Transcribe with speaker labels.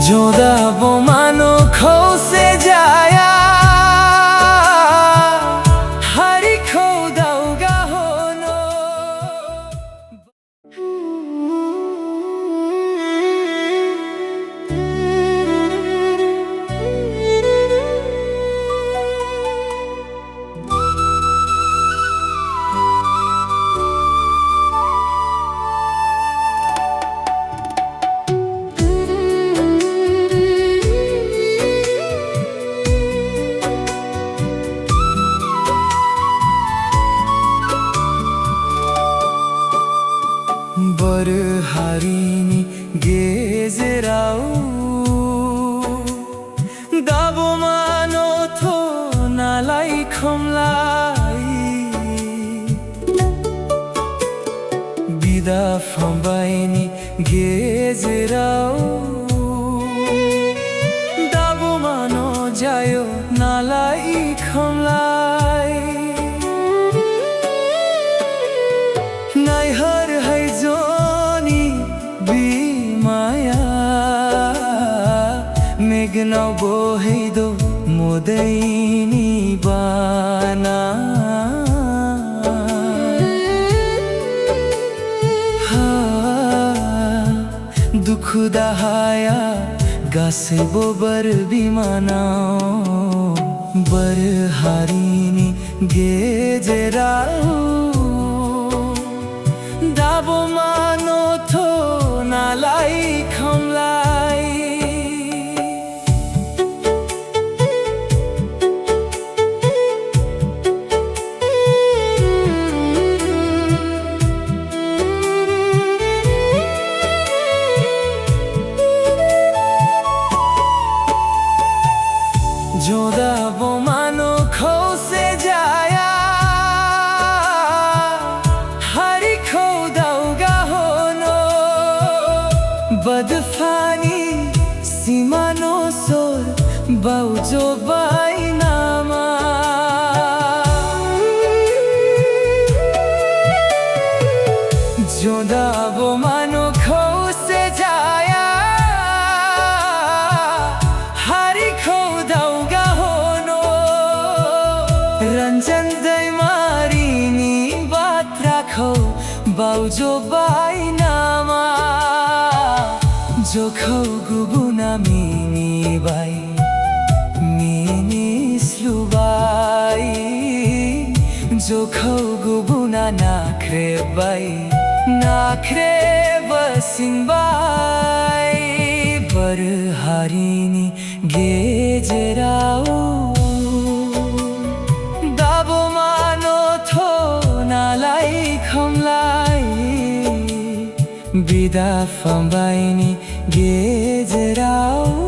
Speaker 1: जोदा वो मानो खो से जाया हरी खो दाऊगा होनो Berharini gezerau Dabo mano to nalai khomlai Bida fambaini gezerau Dabo mano jayo nalai khomlai Nai har hai jo मेघनाउ बोहिदो मोदैनी बाना दुख दहाया गासे bobber बिमानाओ बरहारिनी गेजेराओ दाबो मानो थो नालाई खमलाई जोदा वो मानो खो से जाया हरी खो दाऊगा होनो बदफानी सीमानो सोर बाउजो बाइनामा जोदा वो मानो खो से जाया रंजन दै मारिनी बात राखौ बाउजो बाइनामा जोखौ गुबुना मिनी बाई मिनी स्लुबाई जोखौ गुबुना नाख्रे बाई नाख्रे बसिंबाई बरहारिनी गेजेराउ Bida fambaini gezerau